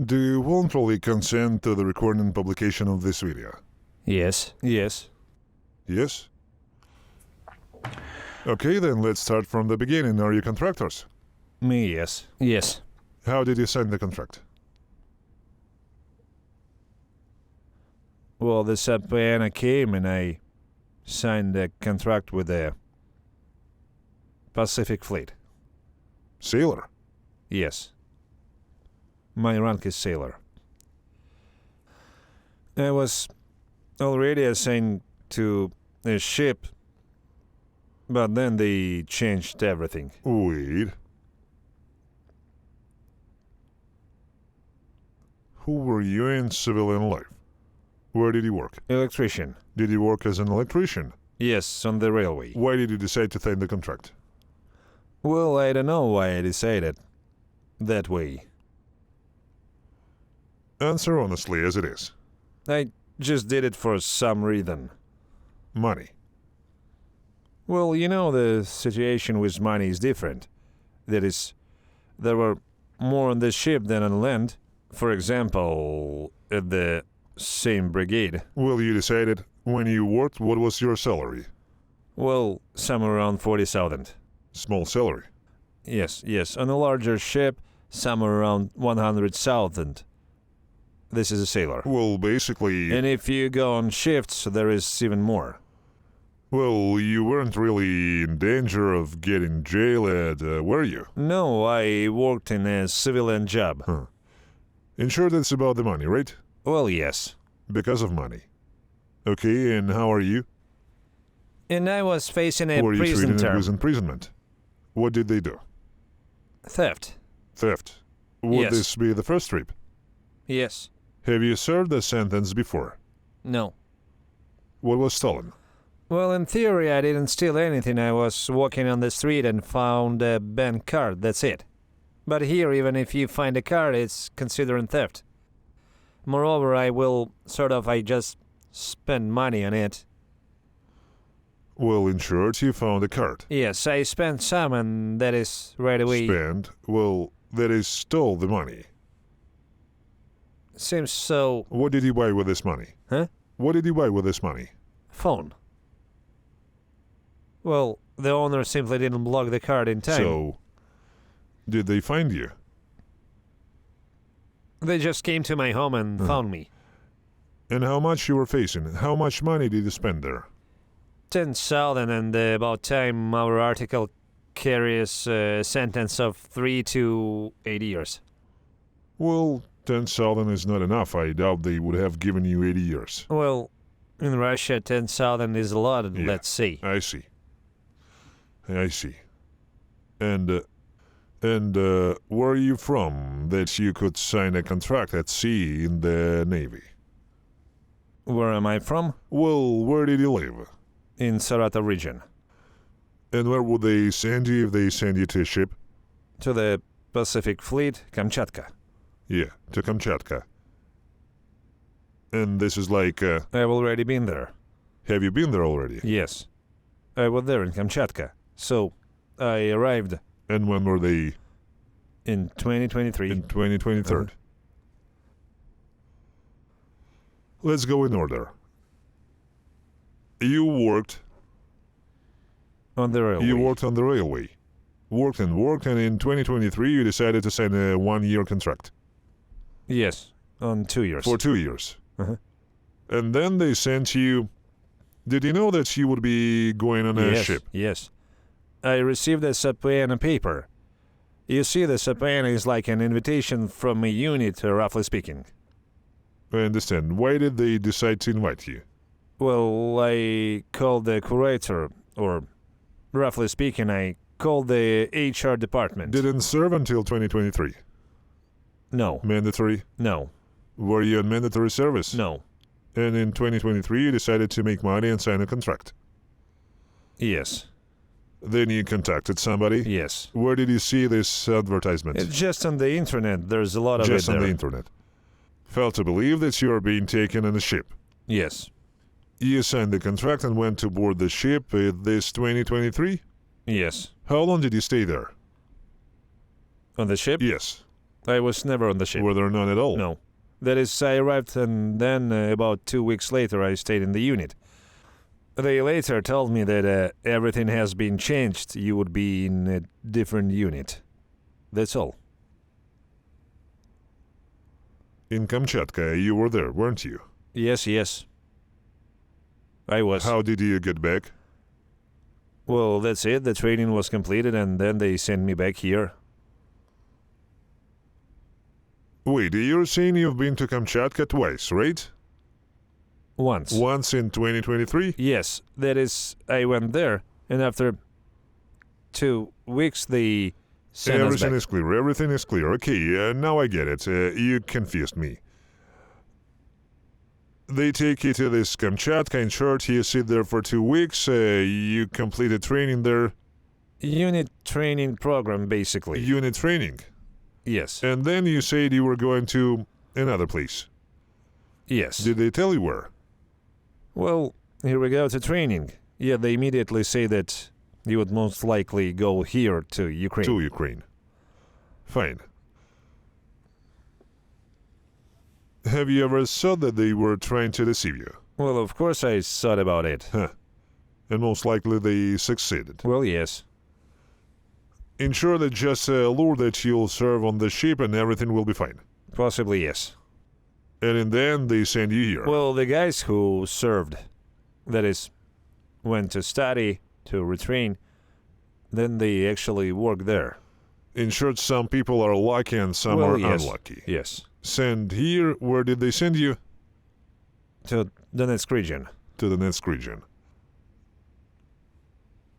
Do you voluntarily consent to the recording and publication of this video? Yes. Yes. Yes? Okay, then let's start from the beginning. Are you contractors? Me, yes. Yes. How did you sign the contract? Well, the Sapana came and I signed a contract with the Pacific Fleet. Sailor? Yes. My rank is sailor. I was already assigned to a ship, but then they changed everything. Wait. Who were you in civilian life? Where did you work? Electrician. Did you work as an electrician? Yes, on the railway. Why did you decide to sign the contract? Well, I don't know why I decided that way. Answer honestly as it is. I just did it for some reason. Money. Well, you know, the situation with money is different. That is, there were more on the ship than on land. For example, at the same brigade. Well, you decided when you worked, what was your salary? Well, somewhere around 40,000. Small salary. Yes. On a larger ship, somewhere around 100,000. This is a sailor. Well, basically... And if you go on shifts, there is even more. Well, you weren't really in danger of getting jailed, were you? No, I worked in a civilian job. Huh. In short, it's about the money, right? Well, yes. Because of money. Okay, and how are you? And I was facing a Were you prison treated term. with imprisonment? What did they do? Theft. Theft. Would Yes. this be the first trip? Yes. Have you served a sentence before? No. What was stolen? Well, in theory, I didn't steal anything. I was walking on the street and found a bank card. That's it. But here, even if you find a card, it's considered theft. Moreover, I just spend money on it. Well, in short, you found a card. Yes, I spent some, and that is right away. Spent? Well, that is stole the money. Seems so. What did you buy with this money? Huh? What did you buy with this money? Phone. Well, the owner simply didn't block the card in time. So, did they find you? They just came to my home and found me. And how much you were facing? How much money did you spend there? 10,000, and about time our article carries a sentence of 3 to 8 years. Well, 10,000 is not enough. I doubt they would have given you 80 years. Well, in Russia, 10,000 is a lot, Yeah, let's see. I see. And where are you from that you could sign a contract at sea in the Navy? Where am I from? Well, where did you live? In Saratov region. And where would they send you if they send you to a ship? To the Pacific Fleet, Kamchatka. Yeah, to Kamchatka. And this is like, I've already been there. have you been there already? Yes. I was there in Kamchatka. So, I arrived And when were they? in 2023. In 2023. Let's go in order. You worked On the railway. You worked on the railway. Worked, and in 2023 you decided to sign a 1-year contract. Yes, on 2 years. For 2 years. Uh-huh. And then they sent you... Did you know that you would be going on a ship? Yes. I received a Sapana paper. You see, the Sapana is like an invitation from a unit, roughly speaking. I understand. Why did they decide to invite you? Well, I called the curator, or roughly speaking, I called the HR department. Didn't serve until 2023. No. Mandatory? No. Were you on mandatory service? No. And in 2023 you decided to make money and sign a contract. Yes. Then you contacted somebody? Yes. Where did you see this advertisement? It's just on the internet. There's a lot of Just it on there. the internet. Felt to believe that you are being taken on a ship. Yes. You signed the contract and went to board the ship this 2023? Yes. How long did you stay there? On the ship? Yes. I was never on the ship. Were there none at all? No. That is, I arrived and then about 2 weeks later I stayed in the unit. They later told me that everything has been changed. You would be in a different unit. That's all. In Kamchatka, you were there, weren't you? Yes. I was. How did you get back? Well, that's it. The training was completed and then they sent me back here. Wait, you're saying you've been to Kamchatka twice, right? Once. Once in 2023? Yes, that is, I went there, and after 2 weeks they sent us Everything back. is clear, everything is clear. Okay, now I get it. You confused me. They take you to this Kamchatka in short, you sit there for 2 weeks, you completed training there. Unit training program, basically. Unit training. Yes. And then you said you were going to another place. Yes. Did they tell you where? Well, here we go to training. Yeah, they immediately say that you would most likely go here to Ukraine. To Ukraine. Fine. Have you ever thought that they were trying to deceive you? Well, of course I thought about it. Huh. And most likely they succeeded. Well, yes. Ensure that just lure that you'll serve on the ship and everything will be fine. Possibly yes. And in the end, they send you here. Well, the guys who served, that is, went to study, to retrain, then they actually work there. In short, some people are lucky and some Well, are yes. unlucky. Yes. Send here, where did they send you? To Donetsk region. To the Donetsk region.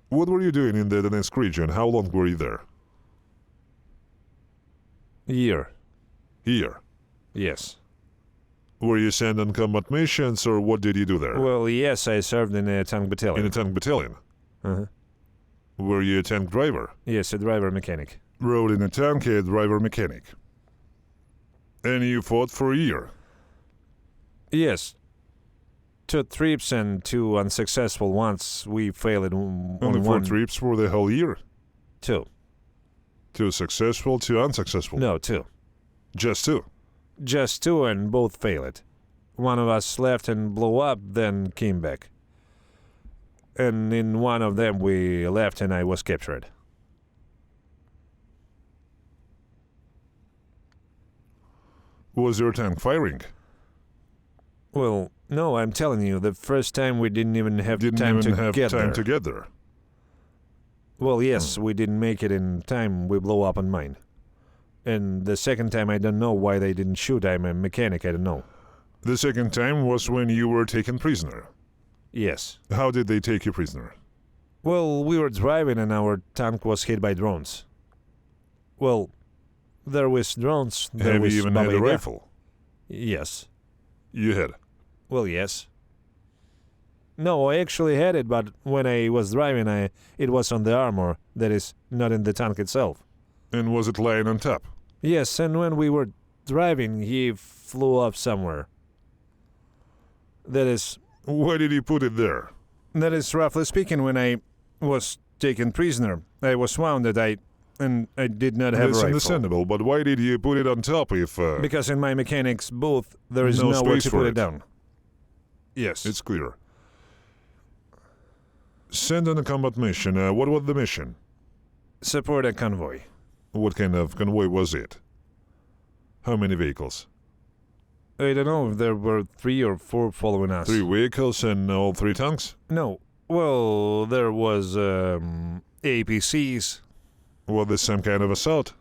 What were you doing in the Donetsk region? How long were you there? Year. Here. Yes. Were you sent on combat missions, or what did you do there? Well, yes, I served in a tank battalion. In a tank battalion. Uh-huh. Were you a tank driver? Yes, a driver mechanic. Rode in a tank, a driver mechanic. And you fought for a year? Yes. 2 trips and 2 unsuccessful ones. We failed on Only 4 one. trips for the whole year? 2. 2 successful, 2 unsuccessful? No, 2. Just 2? Just 2 and both failed. One of us left and blew up, then came back. And in one of them we left and I was captured. Was your tank firing? Well, no, I'm telling you, the first time we didn't even have time to get there. to get there. Well, yes, we didn't make it in time. We blew up on mine. And the second time, I don't know why they didn't shoot. I'm a mechanic, I don't know. The second time was when you were taken prisoner. Yes. How did they take you prisoner? Well, we were driving and our tank was hit by drones. Well, there was drones. There Have was you even had Baba a Yaga. rifle? Yes. You had. Well, yes. No, I actually had it, but when I was driving, it was on the armor. That is, not in the tank itself. And was it lying on top? Yes, and when we were driving, he flew off somewhere. That is Why did you put it there? roughly speaking, when I was taken prisoner, I was wounded, and I did not have a That's rifle. understandable, but why did you put it on top if... Because in my mechanic's booth, there is No nowhere space to for put it. it down. Yes. It's clear. Send on a combat mission. What was the mission? Support a convoy. What kind of convoy was it? How many vehicles? I don't know if there were 3 or 4 following us. 3 vehicles and all 3 tanks? No. Well, there was APCs. Was this some kind of assault?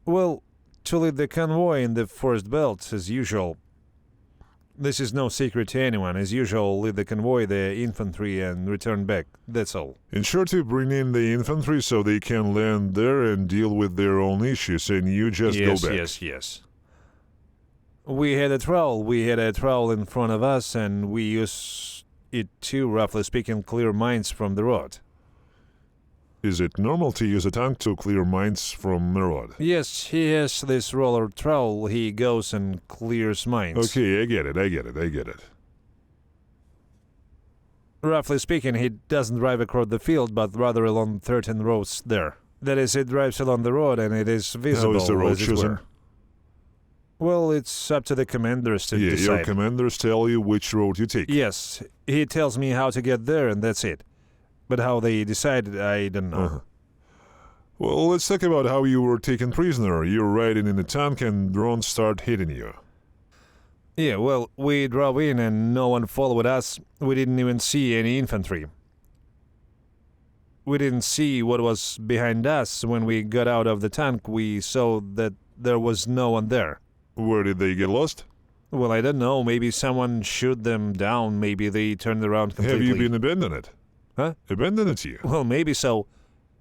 Well, to lead the convoy in the forest belt, as usual. This is no secret to anyone. As usual, lead the convoy, the infantry, and return back. That's all. Ensure to bring in the infantry so they can land there and deal with their own issues, and you just go back. Yes. We had a trowel. We had a trowel in front of us, and we used it to, roughly speaking, clear mines from the road. Is it normal to use a tank to clear mines from the road? Yes, he has this roller trowel. He goes and clears mines. Okay, I get it. Roughly speaking, he doesn't drive across the field, but rather along certain roads there. That is, it drives along the road, and it is visible. How is the road as it chosen? were. Well, it's up to the commanders to Yeah, decide. your commanders tell you which road you take. Yes, he tells me how to get there and that's it. But how they decided, I don't know. Uh-huh. Well, let's talk about how you were taken prisoner. You're riding in a tank and drones start hitting you. Yeah, well, we drove in and no one followed us. We didn't even see any infantry. We didn't see what was behind us. When we got out of the tank, we saw that there was no one there. Where did they get lost? Well, I don't know. Maybe someone shot them down. Maybe they turned around completely. Have you been abandoned? Huh? Abandoned you? Well, maybe so.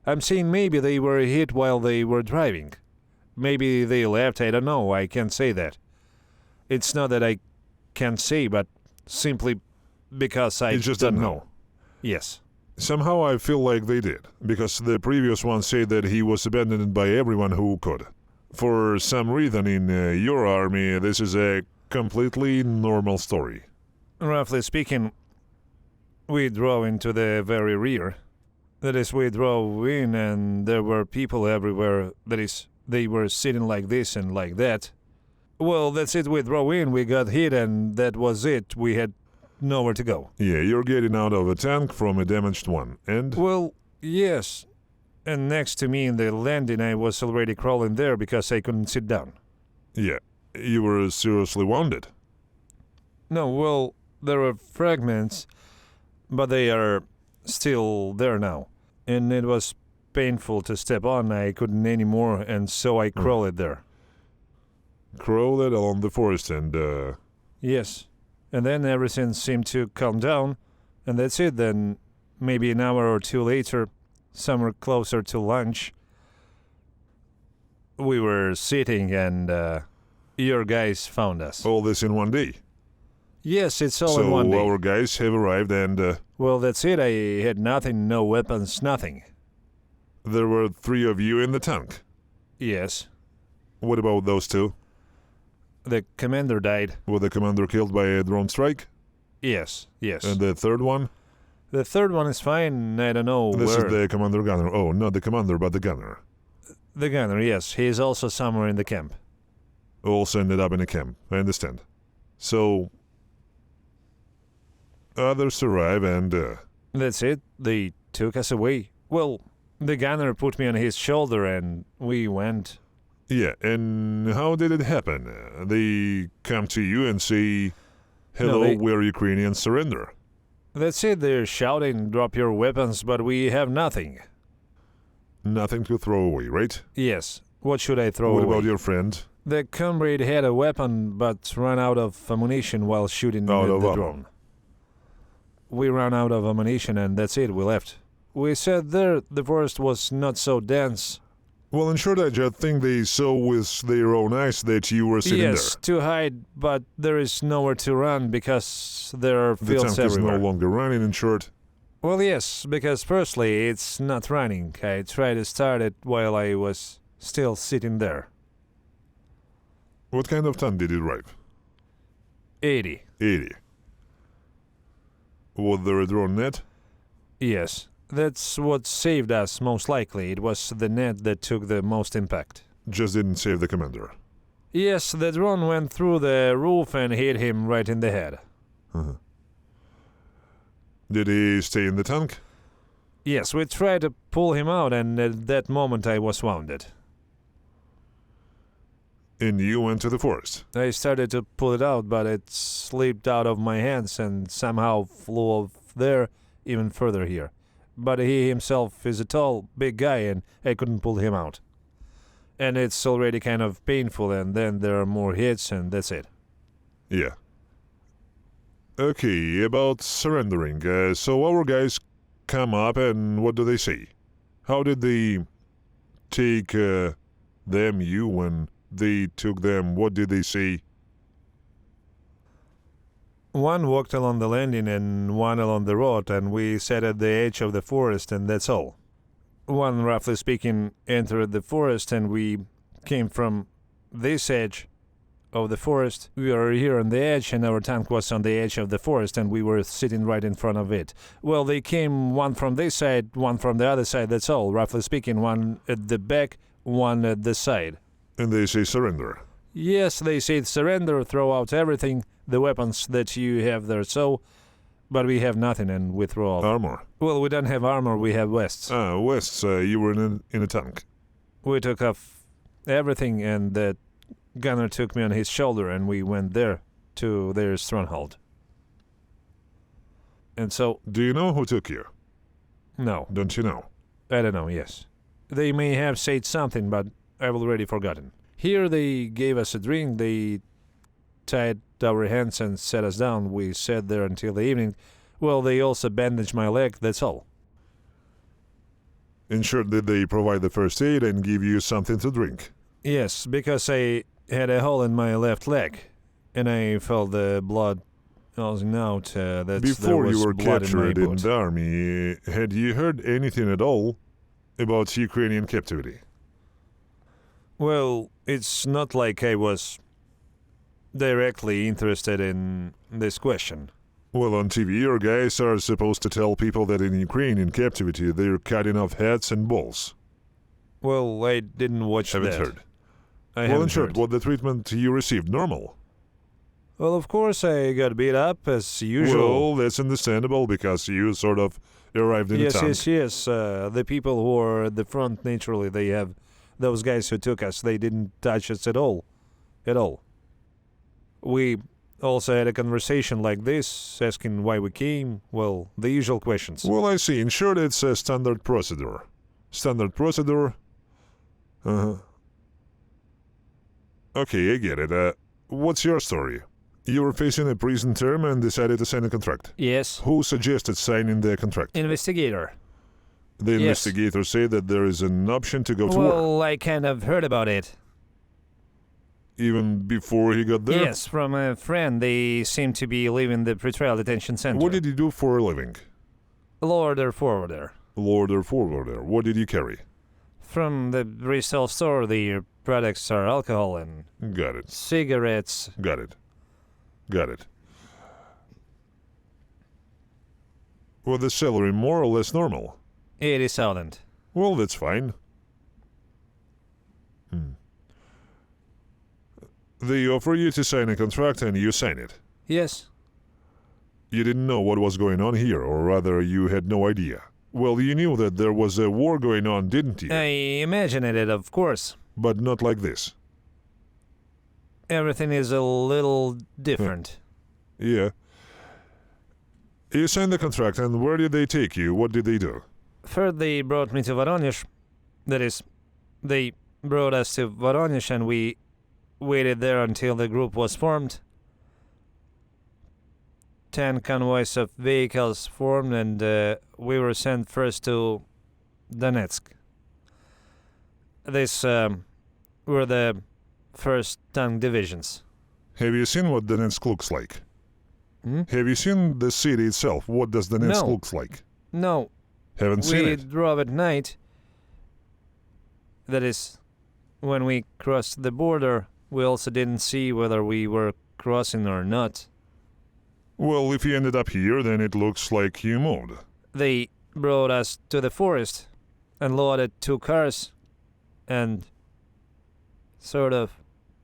I'm saying maybe they were hit while they were driving. Maybe they left. I don't know. I can't say that. It's not that I can't say, but simply because I You just don't don't know. know. Yes. Somehow I feel like they did, because the previous one said that he was abandoned by everyone who could. For some reason in your army, this is a completely normal story. Roughly speaking, we drove into the very rear. That is, we drove in and there were people everywhere. That is, they were sitting like this and like that. Well, that's it. We drove in, we got hit, and that was it. We had nowhere to go. Yeah, you're getting out of a tank from a damaged one, and... Well, yes. And next to me in the landing, I was already crawling there because I couldn't sit down. Yeah, you were seriously wounded. No, well, there were fragments, but they are still there now. And it was painful to step on. I couldn't anymore, and so I crawled there. Crawled along the forest and, Yes. And then everything seemed to calm down, and that's it. Then maybe an hour or two later, somewhere closer to lunch, we were sitting and your guys found us. all this in one day. Yes, it's all So in one day. our guys have arrived and Well, that's it. I had nothing, no weapons, nothing. there were 3 of you in the tank. Yes. What about those 2? The commander died. Was the commander killed by a drone strike? Yes, yes. And the 3rd one? The 3rd one is fine. I don't know This where. is the commander gunner. Oh, not the commander, but the gunner. The gunner, yes. He is also somewhere in the camp. Also ended up in a camp. I understand. So, others arrive and... That's it. They took us away. Well, the gunner put me on his shoulder and we went. yeah, and how did it happen? They come to you and say, hello, they- we're Ukrainian, surrender. That's it. They're shouting, drop your weapons, but we have nothing. Nothing to throw away, right? Yes. What should I throw What away? about your friend? The comrade had a weapon, but ran out of ammunition while shooting Out with of the ammo. drone. We ran out of ammunition and that's it. We left. We sat there. The forest was not so dense. Well, in short, I just think they saw with their own eyes that you were sitting Yes, to hide, but there is nowhere to run because there are there. The fields tank is everywhere. no longer running, in short. Well, yes, because firstly, it's not running. I tried to start it while I was still sitting there. What kind of tank did it drive? 80. 80. Was there a drone net? Yes, that's what saved us most likely. It was the net that took the most impact. Just didn't save the commander. Yes, the drone went through the roof and hit him right in the head. Uh-huh. Did he stay in the tank? Yes, we tried to pull him out and at that moment I was wounded. And you went to the forest. I started to pull it out, but it slipped out of my hands and somehow flew off there, even further here. But he himself is a tall, big guy, and I couldn't pull him out. And it's already kind of painful, and then there are more hits, and that's it. Yeah. Okay, about surrendering. So our guys come up, and what do they say? How did they take you when they took them? What did they say? One walked along the landing and one along the road, and we sat at the edge of the forest, and that's all. One, roughly speaking, entered the forest, and we came from this edge of the forest. We were here on the edge, and our tank was on the edge of the forest, and we were sitting right in front of it. Well, they came one from this side, one from the other side, that's all. Roughly speaking, one at the back, one at the side. And they say surrender. Yes, they said surrender, throw out everything, the weapons that you have there, so... But we have nothing and we throw off. Armor? Well, we don't have armor, we have vests. Vests, you were in a tank. We took off everything and the gunner took me on his shoulder and we went there to their stronghold. And so... Do you know who took you? No. Don't you know? I don't know, yes. They may have said something, but I've already forgotten. Here they gave us a drink, they tied our hands and set us down. We sat there until the evening. Well, they also bandaged my leg, that's all. In short, did they provide the first aid and give you something to drink? Yes, because I had a hole in my left leg, and I felt the blood oozing out. Before you were captured in the army, had you heard anything at all about Ukrainian captivity? Well, it's not like I was directly interested in this question. Well, on TV, your guys are supposed to tell people that in Ukraine, in captivity, they're cutting off heads and balls. Well, I didn't watch that. Haven't heard. I Well, in haven't short, heard. what the treatment you received, normal? Well, of course I got beat up as usual. Well, that's understandable because you sort of arrived in a tank. Yes. The people who are at the front, naturally, they have those guys who took us. They didn't touch us at all. At all. We also had a conversation like this, asking why we came. Well, the usual questions. Well, I see. In short, it's a standard procedure. Standard procedure. Uh-huh. Okay, I get it. What's your story? You were facing a prison term and decided to sign a contract. Yes. Who suggested signing the contract? Investigator. The Yes. investigator said that there is an option to go to war. Well, I kind of heard about it. Even before he got there? Yes, from a friend. They seem to be leaving the pretrial detention center. What did you do for a living? Loader forwarder. Loader forwarder. What did you carry? From the resale store, the products are alcohol and Got it. cigarettes. Got it. Got it. Was the salary more or less normal? 80,000. Well, that's fine. They offer you to sign a contract and you sign it. Yes. You didn't know what was going on here, or rather, you had no idea. Well, you knew that there was a war going on, didn't you? I imagined it, of course. But not like this. Everything is a little different. Yeah. You signed the contract, and where did they take you? What did they do? First, they brought me to Voronezh. That is, they brought us to Voronezh, and we waited there until the group was formed. 10 convoys of vehicles formed, and we were sent first to Donetsk. These were the first tank divisions. Have you seen what Donetsk looks like? Hmm? Have you seen the city itself? What does Donetsk No. looks like? No, Haven't seen we it? drove at night. That is, when we crossed the border, we also didn't see whether we were crossing or not. Well, if you ended up here, then it looks like you moved. They brought us to the forest and loaded 2 cars and sort of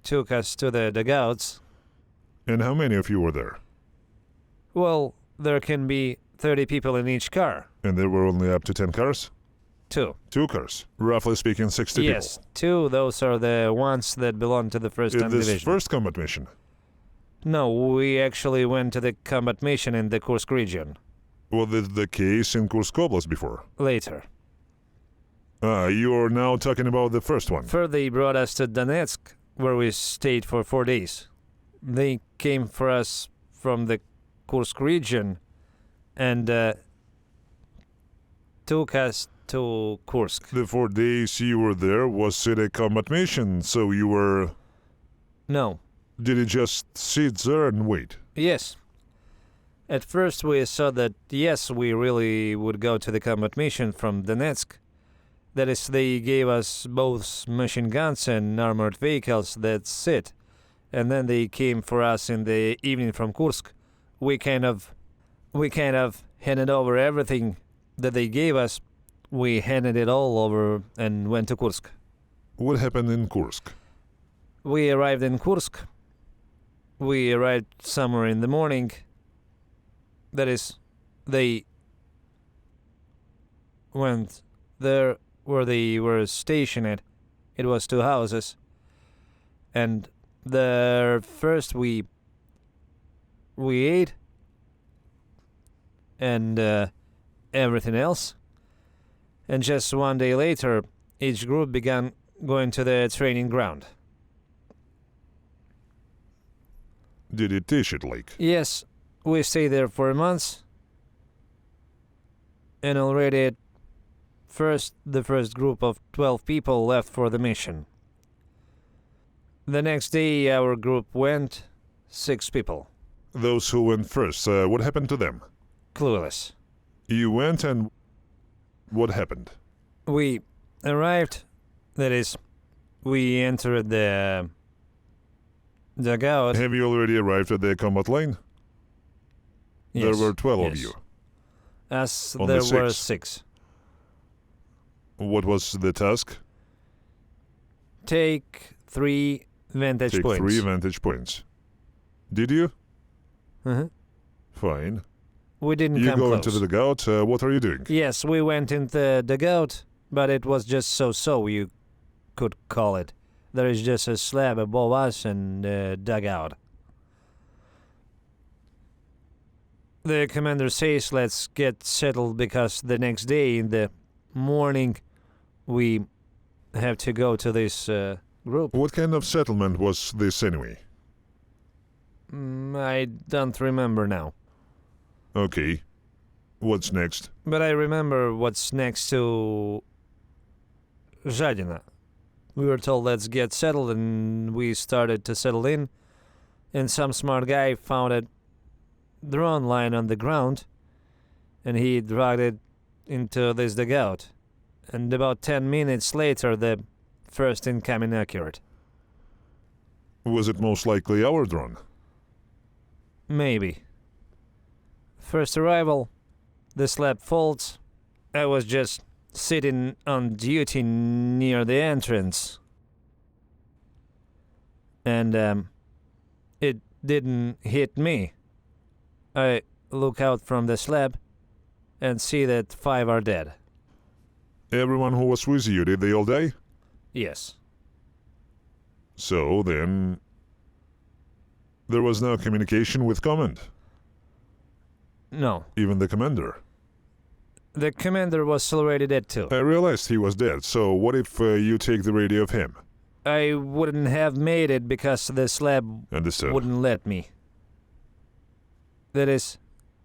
took us to the dugouts. And how many of you were there? Well, there can be 30 people in each car. And there were only up to 10 cars? 2. 2 cars. Roughly speaking, 60 Yes, 2. Those are the ones that belong to the first people. tank This division. first combat mission? No, we actually went to the combat mission in the Kursk region. Was it the case in Kursk Oblast before? Later. You are now talking about the first one. First, they brought us to Donetsk, where we stayed for 4 days. They came for us from the Kursk region and took us to Kursk. The 4 days you were there, was it a combat mission? So you were... No. Did you just sit there and wait? Yes. At first we saw that, yes, we really would go to the combat mission from Donetsk. That is, they gave us both machine guns and armored vehicles, that's it. And then they came for us in the evening from Kursk. We kind of handed over everything that they gave us. We handed it all over and went to Kursk. What happened in Kursk? We arrived in Kursk. We arrived somewhere in the morning. That is, they went there where they were stationed. It was 2 houses. And there first we ate and everything else. And just 1 day later, each group began going to the training ground. Did it teach it like? Yes, we stayed there for a month. And already the first group of 12 people left for the mission. The next day our group went, 6 people. Those who went first, what happened to them? Clueless. You went and what happened? We arrived, that is, we entered the dugout. Have you already arrived at the combat line? Yes, There were 12 of yes. you. As Only there were 6. 6. What was the task? Take 3 vantage Take points. 3 vantage points. Did you? Uh-huh. Fine. We didn't You come go close. into the dugout, what are you doing? Yes, we went into the dugout, but it was just so you could call it. There is just a slab above us and a dugout. The commander says let's get settled because the next day in the morning we have to go to this group. What kind of settlement was this anyway? I don't remember now. Okay. What's next? But I remember what's next to Zhadina. We were told let's get settled and we started to settle in. And some smart guy found a drone line on the ground and he dragged it into this dugout. And about 10 minutes later the first incoming occurred. Was it most likely our drone? Maybe. First arrival, the slab folds. I was just sitting on duty near the entrance. And it didn't hit me. I look out from the slab and see that 5 are dead. Everyone who was with you, did they all die? Yes. So then, there was no communication with command, No. even the commander. The commander was already dead too. I realized he was dead, so what if you take the radio of him? I wouldn't have made it because the slab Understood. wouldn't let me. That is,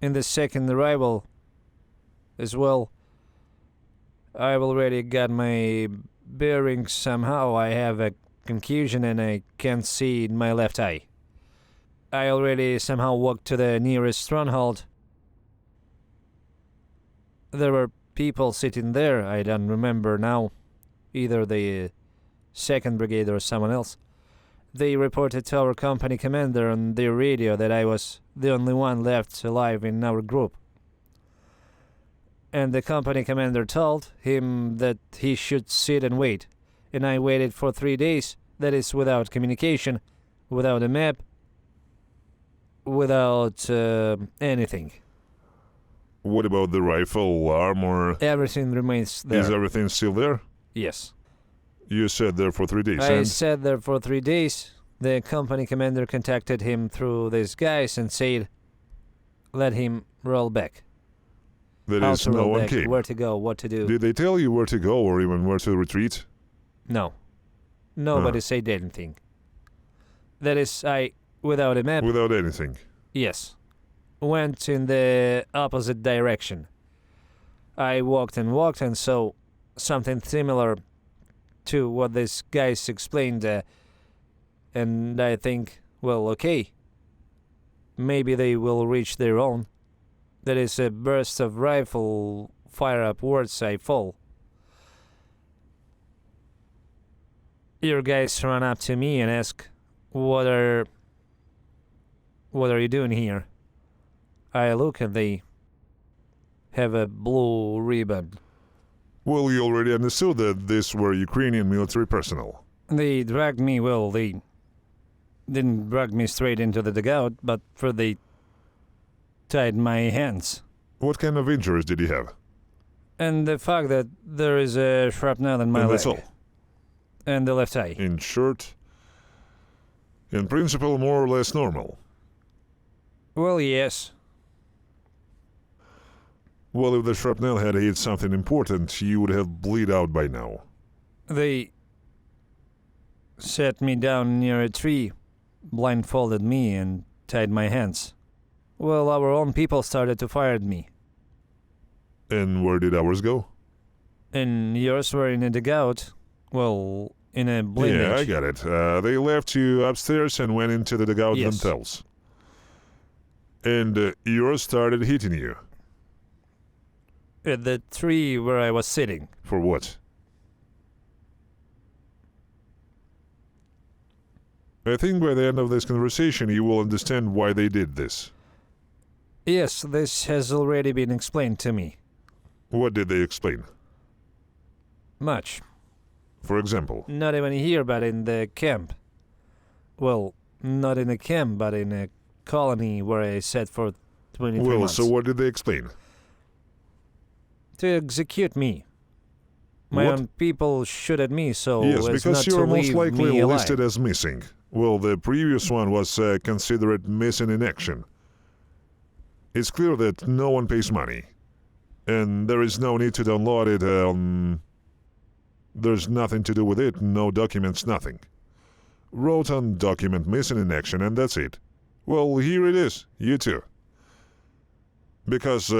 in the second arrival as well, I've already got my bearings somehow. I have a confusion and I can't see in my left eye. I already somehow walked to the nearest stronghold. There were people sitting there, I don't remember now, either the 2nd Brigade or someone else. They reported to our company commander on their radio that I was the only one left alive in our group. And the company commander told him that he should sit and wait. And I waited for 3 days, that is without communication, without a map, without anything. What about the rifle, armor? Everything remains there. Is everything still there? Yes. You sat there for 3 days, I and sat there for 3 days. The company commander contacted him through these guys and said, let him roll back. that How is, to no roll one back, came. where to go, what to do. Did they tell you where to go or even where to retreat? No. Nobody said anything. That is, I, without a map, Without anything. yes, went in the opposite direction. I walked and saw something similar to what these guys explained, and I think, well, okay, maybe they will reach their own. There is a burst of rifle fire upwards, I fall. Your guys run up to me and ask, what are you doing here? I look and they have a blue ribbon. Well, you already understood that these were Ukrainian military personnel. They dragged me, well, they didn't drag me straight into the dugout, but first they tied my hands. What kind of injuries did he have? And the fact that there is a shrapnel in my And leg. that's all. And the left eye. In short, in principle, more or less normal. Well, yes. Well, if the shrapnel had hit something important, you would have bleed out by now. They set me down near a tree, blindfolded me, and tied my hands. Well, our own people started to fire at me. And where did ours go? And yours were in a dugout. Well, in a blindage. Yeah, I got it. They left you upstairs and went into the dugout Yes. themselves. And yours started hitting you. At the tree where I was sitting. For what? I think by the end of this conversation you will understand why they did this. Yes, this has already been explained to me. What did they explain? Much. For example? Not even here, but in the camp. Well, not in a camp, but in a colony where I sat for 23 Well, months. so what did they explain? To execute me. My What? own people shoot at me, so Yes, as because not you to are most leave likely me alive. listed as missing. Well, the previous one was considered missing in action. It's clear that no one pays money. And there is no need to download it. There's nothing to do with it, no documents, nothing. Wrote on document missing in action, and that's it. Well, here it is, you too. Because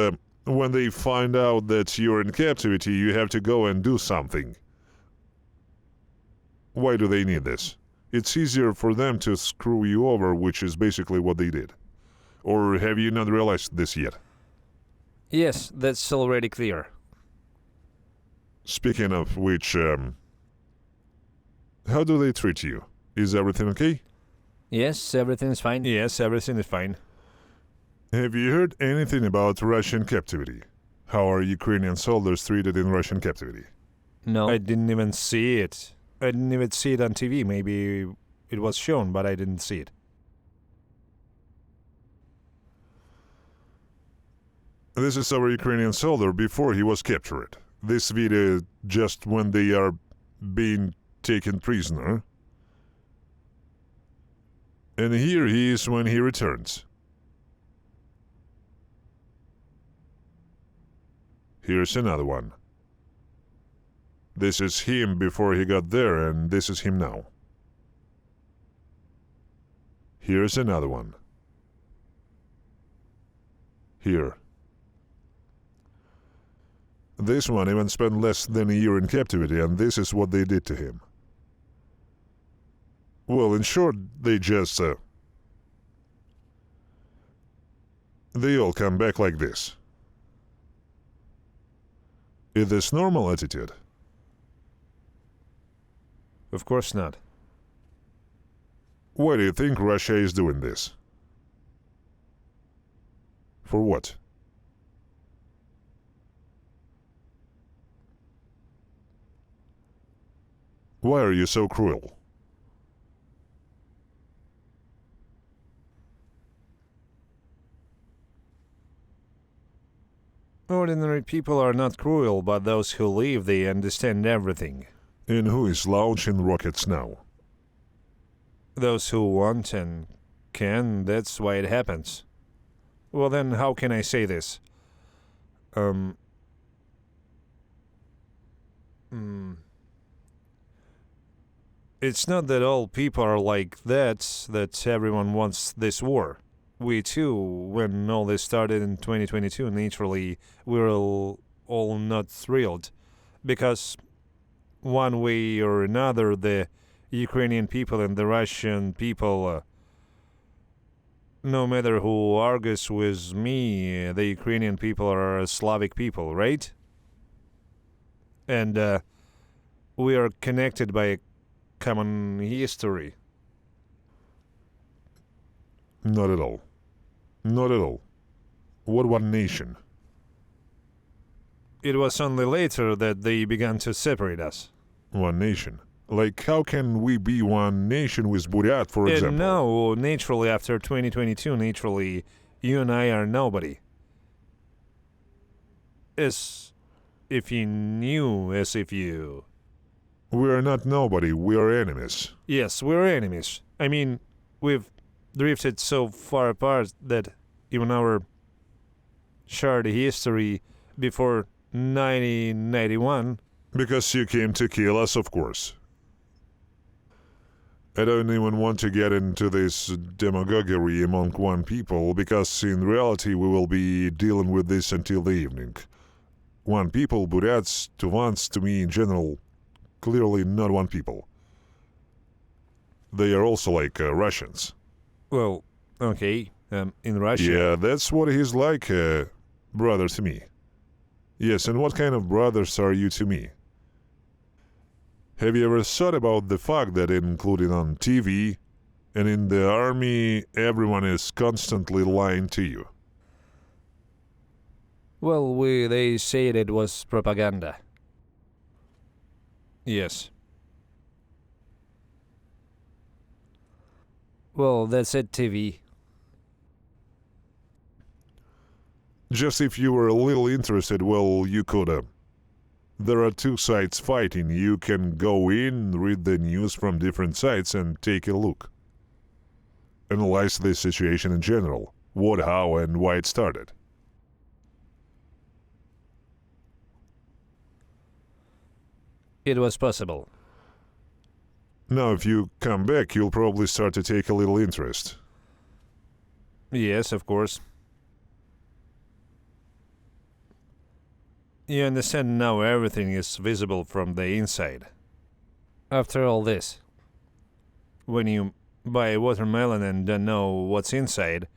when they find out that you're in captivity, you have to go and do something. Why do they need this? It's easier for them to screw you over, which is basically what they did. Or have you not realized this yet? Yes, that's already clear. Speaking of which, how do they treat you? Is everything okay? Yes, everything's fine. Yes, everything is fine. Have you heard anything about Russian captivity? How are Ukrainian soldiers treated in Russian captivity? No. I didn't even see it. I didn't even see it on TV. Maybe it was shown, but I didn't see it. This is our Ukrainian soldier before he was captured. This video just when they are being taken prisoner. And here he is when he returns. Here's another one. This is him before he got there, and this is him now. Here's another one. Here. This one even spent less than a year in captivity, and this is what they did to him. Well, in short, they just, they all come back like this. Is this normal attitude? Of course not. Why do you think Russia is doing this? For what? Why are you so cruel? Ordinary people are not cruel, but those who live, they understand everything. And who is launching rockets now? Those who want and can, that's why it happens. Well then, how can I say this? It's not that all people are like that everyone wants this war. We too, when all this started in 2022, naturally, we were all not thrilled. Because one way or another, the Ukrainian people and the Russian people, no matter who argues with me, the Ukrainian people are a Slavic people, right? And we are connected by a common history. Not at all. Not at all. What one nation? It was only later that they began to separate us. One nation. Like, how can we be one nation with Buryat, for example? No, naturally, after 2022, naturally, you and I are nobody. As if you knew, as if you... We are not nobody, we are enemies. Yes, we're enemies. I mean, we've drifted so far apart that even our shared history before 1991... Because you came to kill us, of course. I don't even want to get into this demagoguery among one people, because in reality we will be dealing with this until the evening. One people, Buryats, Tuvans, to me in general, clearly not one people. They are also like Russians. Well, okay, in Russia... Yeah, that's what he's like, brother to me. Yes, and what kind of brothers are you to me? Have you ever thought about the fact that, including on TV and in the army, everyone is constantly lying to you? Well, they said it was propaganda. Yes. Well, that's it, TV. Just if you were a little interested, well, you could. There are two sides fighting. You can go in, read the news from different sides, and take a look. Analyze the situation in general. What, how, and why it started. It was possible. Now, if you come back, you'll probably start to take a little interest. Yes, of course. You understand now everything is visible from the inside. After all this, When you buy a watermelon and don't know what's inside,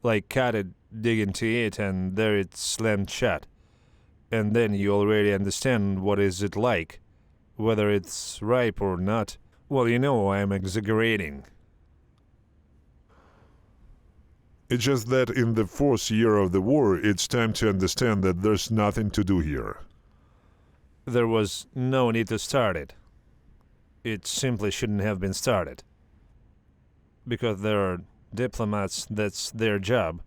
like cut it, dig into it, and there it's slammed shut. And then you already understand what is it like, whether it's ripe or not. Well, you know I'm exaggerating. It's just that in the fourth year of the war, it's time to understand that there's nothing to do here. There was no need to start it. It simply shouldn't have been started. Because there are diplomats, that's their job.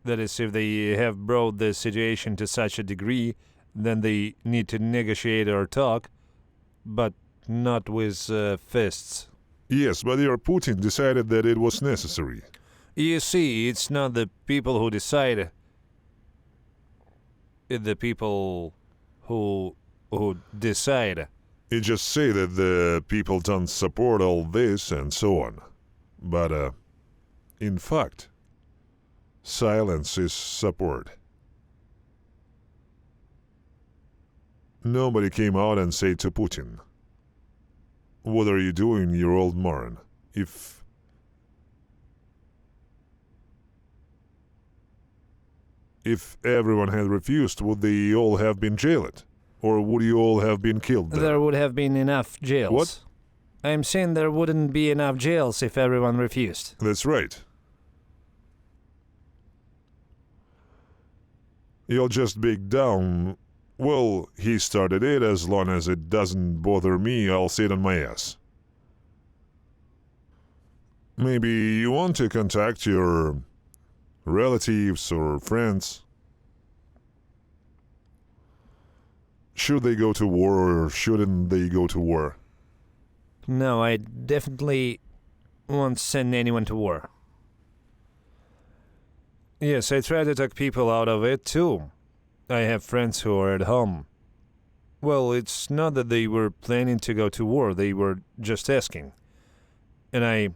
That is, if they have brought the situation to such a degree, then they need to negotiate or talk, but not with fists. Yes, but your Putin decided that it was necessary. You see, it's not the people who decide. It's the people who decide. You just say that the people don't support all this and so on. But, in fact, silence is support. Nobody came out and said to Putin, "What are you doing, you old moron?" If everyone had refused, would they all have been jailed? Or would you all have been killed there? there would have been enough jails. What? I'm saying there wouldn't be enough jails if everyone refused. That's right. You'll just big down. Well, he started it. As long as it doesn't bother me, I'll sit on my ass. Maybe you want to contact your relatives or friends. Should they go to war or shouldn't they go to war? No, I definitely won't send anyone to war. Yes, I try to talk people out of it too. I have friends who are at home. Well, it's not that they were planning to go to war, they were just asking. And I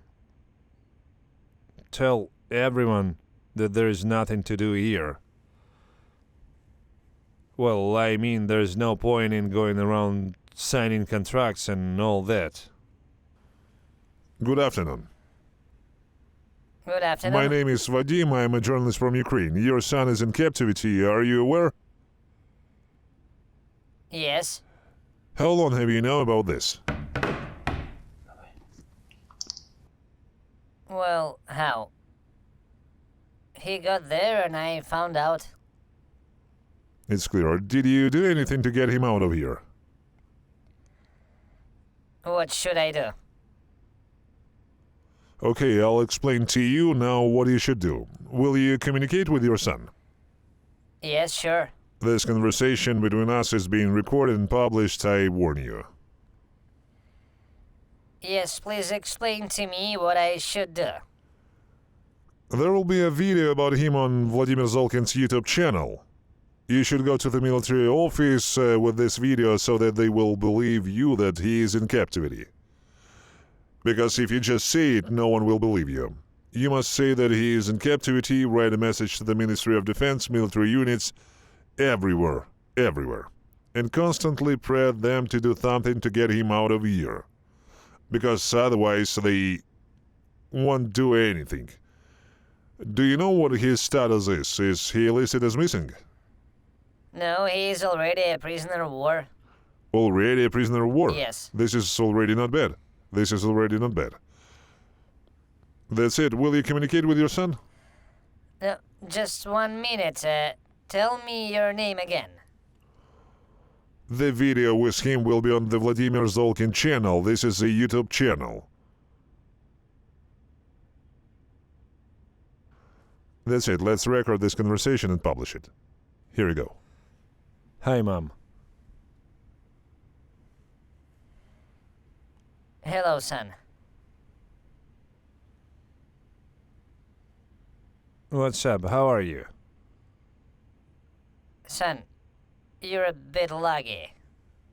tell everyone that there is nothing to do here. Well, I mean, there's no point in going around signing contracts and all that. Good afternoon. Good afternoon. My name is Vadim. I am a journalist from Ukraine. Your son is in captivity. Are you aware? Yes. How long have you known about this? Well, how? He got there and I found out. It's clear. Did you do anything to get him out of here? What should I do? Okay, I'll explain to you now what you should do. Will you communicate with your son? Yes, sure. This conversation between us is being recorded and published, I warn you. Yes, please explain to me what I should do. There will be a video about him on Vladimir Zolkin's YouTube channel. You should go to the military office with this video so that they will believe you that he is in captivity. Because if you just say it, no one will believe you. You must say that he is in captivity, write a message to the Ministry of Defense, military units, everywhere, and constantly pray them to do something to get him out of here. Because otherwise they won't do anything. Do you know what his status is? Is he listed as missing? No, he is already a prisoner of war. Already a prisoner of war? Yes. This is already not bad. This is already not bad. That's it. Will you communicate with your son? No, just 1 minute. Tell me your name again. The video with him will be on the Vladimir Zolkin channel. This is a YouTube channel. That's it. Let's record this conversation and publish it. Here we go. Hi, Mom. Hello, son. What's up? How are you? Son, you're a bit laggy.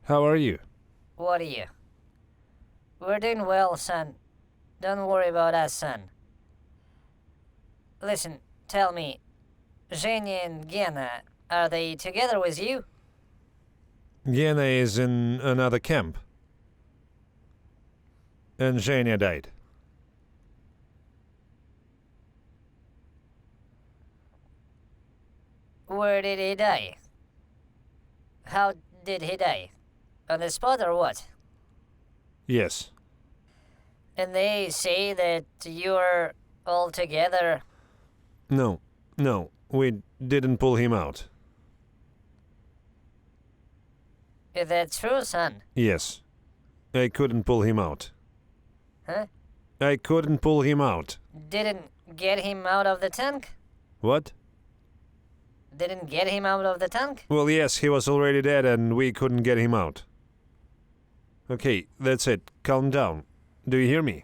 How are you? What are you? We're doing well, son. Don't worry about us, son. Listen, tell me, Zhenya and Gena, are they together with you? Gena is in another camp. And Zhenya died. Where did he die? How did he die? On the spot or what? Yes. And they say that you're all together. No, we didn't pull him out. Is that true, son? Yes. I couldn't pull him out. Huh? I couldn't pull him out. Didn't get him out of the tank? What? Didn't get him out of the tank? Well, yes, he was already dead and we couldn't get him out. Okay, that's it. Calm down. Do you hear me?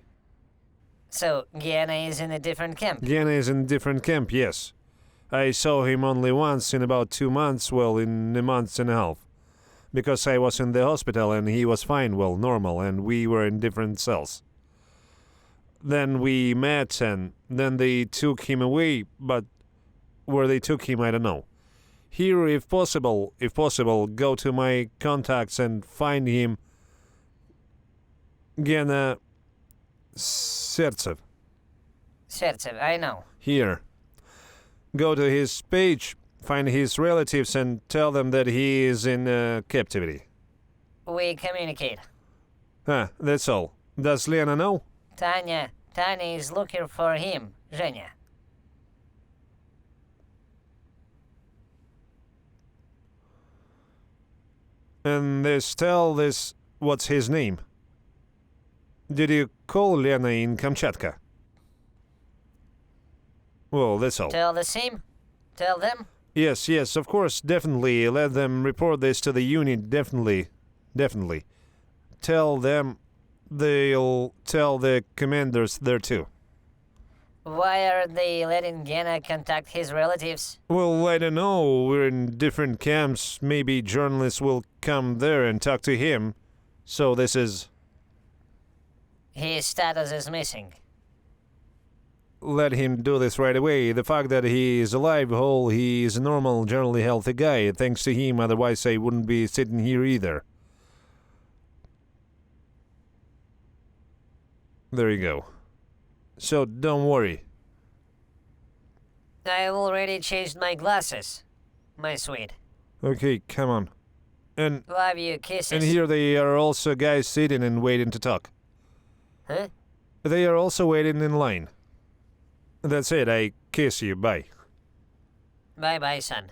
So, Gena is in a different camp? Gena is in different camp, yes. I saw him only once in about 2 months, well, in a month and a half. Because I was in the hospital and he was fine, well, normal, and we were in different cells. Then we met and then they took him away, but where they took him, I don't know. Here, if possible, go to my contacts and find him. Gena Sertsev. Sertsev, I know. Here. Go to his page, find his relatives and tell them that he is in captivity. We communicate. That's all. Does Lena know? Tanya is looking for him, Zhenya. And what's his name? Did you call Lena in Kamchatka? Well, that's all. Tell the same? Tell them? Yes, of course, definitely. Let them report this to the unit, definitely. Tell them, they'll tell the commanders there too. Why are they letting Gena contact his relatives? Well, I don't know. We're in different camps. Maybe journalists will come there and talk to him. So this is... His status is missing. Let him do this right away. The fact that he is alive, whole, he is a normal, generally healthy guy. Thanks to him, otherwise I wouldn't be sitting here either. There you go. So don't worry. I've already changed my glasses, my sweet. Okay, come on. And Love you, kisses. and here they are also guys sitting and waiting to talk. Huh? They are also waiting in line. That's it, I kiss you, bye. Bye-bye, son.